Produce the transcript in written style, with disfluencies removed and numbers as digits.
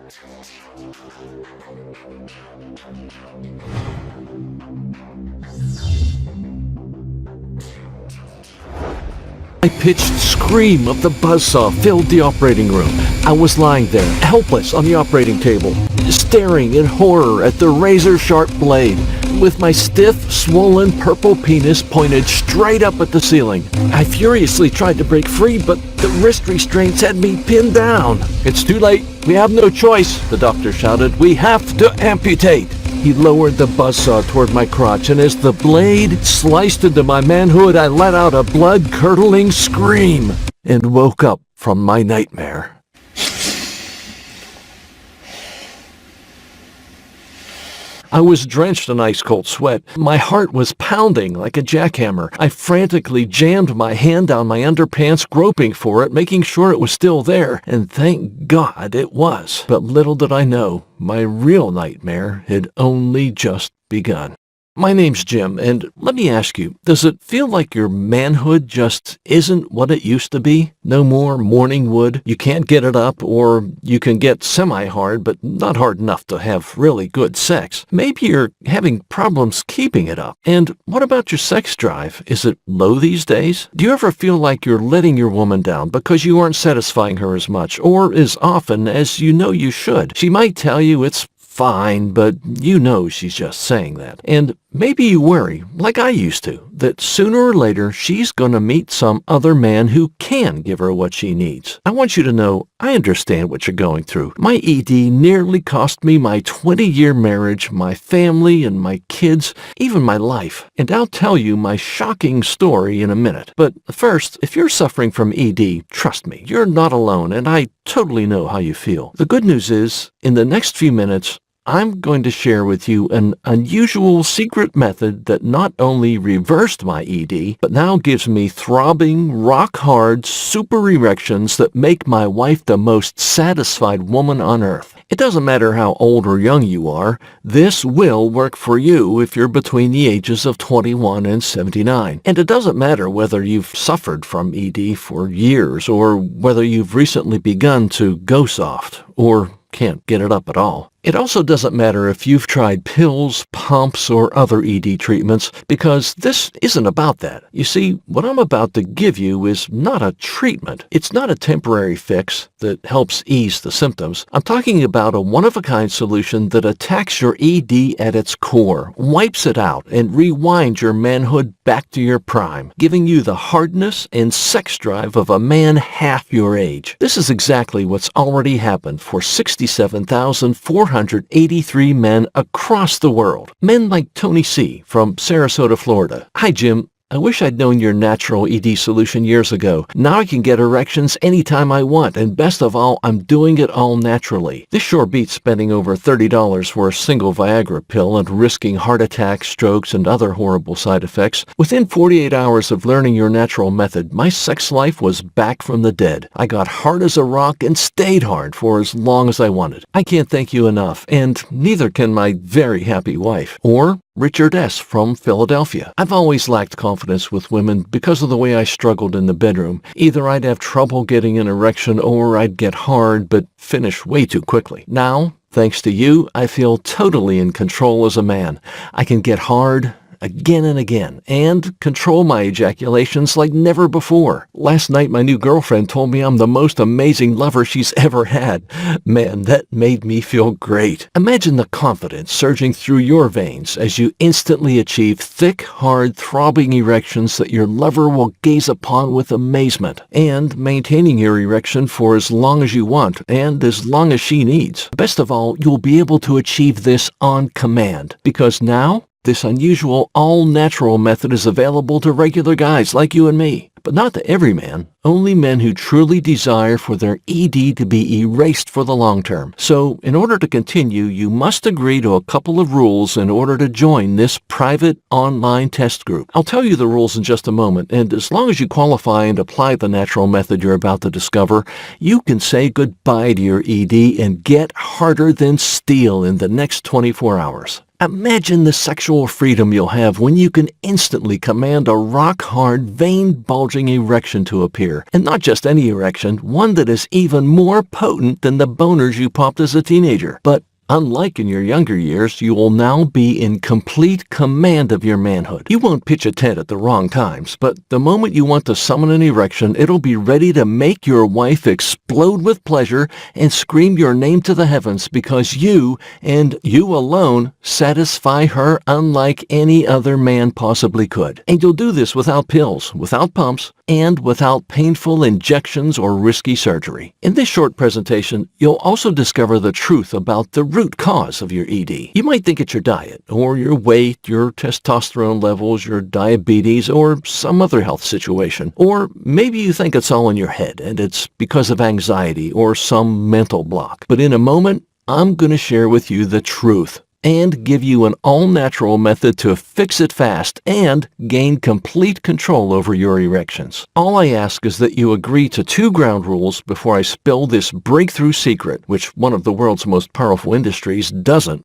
A pitched scream of the buzzsaw filled the operating room. I was lying there, helpless on the operating table, staring in horror at the razor-sharp blade, with my stiff, swollen purple penis pointed straight up at the ceiling. I furiously tried to break free, but the wrist restraints had me pinned down. "It's too late. We have no choice," the doctor shouted. "We have to amputate." He lowered the buzzsaw toward my crotch, and as the blade sliced into my manhood, I let out a blood-curdling scream and woke up from my nightmare. I was drenched in ice-cold sweat. My heart was pounding like a jackhammer. I frantically jammed my hand down my underpants, groping for it, making sure it was still there, and thank God it was. But little did I know, my real nightmare had only just begun. My name's Jim, and let me ask you, does it feel like your manhood just isn't what it used to be? No more morning wood, you can't get it up, or you can get semi-hard, but not hard enough to have really good sex. Maybe you're having problems keeping it up. And what about your sex drive? Is it low these days? Do you ever feel like you're letting your woman down because you aren't satisfying her as much, or as often as you know you should? She might tell you it's fine, but you know she's just saying that. And maybe you worry, like I used to, that sooner or later she's going to meet some other man who can give her what she needs. I want you to know I understand what you're going through. My ED nearly cost me my 20-year marriage, my family, and my kids, even my life. And I'll tell you my shocking story in a minute. But first, if you're suffering from ED, trust me, you're not alone, and I totally know how you feel. The good news is, in the next few minutes, I'm going to share with you an unusual secret method that not only reversed my ED, but now gives me throbbing, rock-hard, super erections that make my wife the most satisfied woman on earth. It doesn't matter how old or young you are, this will work for you if you're between the ages of 21 and 79. And it doesn't matter whether you've suffered from ED for years or whether you've recently begun to go soft or can't get it up at all. It also doesn't matter if you've tried pills, pumps, or other ED treatments, because this isn't about that. You see, what I'm about to give you is not a treatment. It's not a temporary fix that helps ease the symptoms. I'm talking about a one-of-a-kind solution that attacks your ED at its core, wipes it out, and rewinds your manhood back to your prime, giving you the hardness and sex drive of a man half your age. This is exactly what's already happened for 67,483 men across the world. Men like Tony C. from Sarasota, Florida. "Hi, Jim. I wish I'd known your natural ED solution years ago. Now I can get erections anytime I want, and best of all, I'm doing it all naturally. This sure beats spending over $30 for a single Viagra pill and risking heart attacks, strokes, and other horrible side effects. Within 48 hours of learning your natural method, my sex life was back from the dead. I got hard as a rock and stayed hard for as long as I wanted. I can't thank you enough, and neither can my very happy wife." Or Richard S. from Philadelphia. "I've always lacked confidence with women because of the way I struggled in the bedroom. Either I'd have trouble getting an erection or I'd get hard but finish way too quickly. Now, thanks to you, I feel totally in control as a man. I can get hard again and again, and control my ejaculations like never before. Last night my new girlfriend told me I'm the most amazing lover she's ever had. Man, that made me feel great." Imagine the confidence surging through your veins as you instantly achieve thick, hard, throbbing erections that your lover will gaze upon with amazement, and maintaining your erection for as long as you want and as long as she needs. Best of all, you'll be able to achieve this on command, because now this unusual, all-natural method is available to regular guys like you and me. But not to every man, only men who truly desire for their ED to be erased for the long term. So, in order to continue, you must agree to a couple of rules in order to join this private online test group. I'll tell you the rules in just a moment, and as long as you qualify and apply the natural method you're about to discover, you can say goodbye to your ED and get harder than steel in the next 24 hours. Imagine the sexual freedom you'll have when you can instantly command a rock-hard, vein-bulging erection to appear. And not just any erection, one that is even more potent than the boners you popped as a teenager. But unlike in your younger years, you will now be in complete command of your manhood. You won't pitch a tent at the wrong times, but the moment you want to summon an erection, it'll be ready to make your wife explode with pleasure and scream your name to the heavens because you, and you alone, satisfy her unlike any other man possibly could. And you'll do this without pills, without pumps, and without painful injections or risky surgery. In this short presentation, you'll also discover the truth about the root cause of your ED. You might think it's your diet, or your weight, your testosterone levels, your diabetes, or some other health situation. Or maybe you think it's all in your head, and it's because of anxiety or some mental block. But in a moment, I'm going to share with you the truth and give you an all-natural method to fix it fast and gain complete control over your erections. All I ask is that you agree to 2 ground rules before I spill this breakthrough secret, which one of the world's most powerful industries doesn't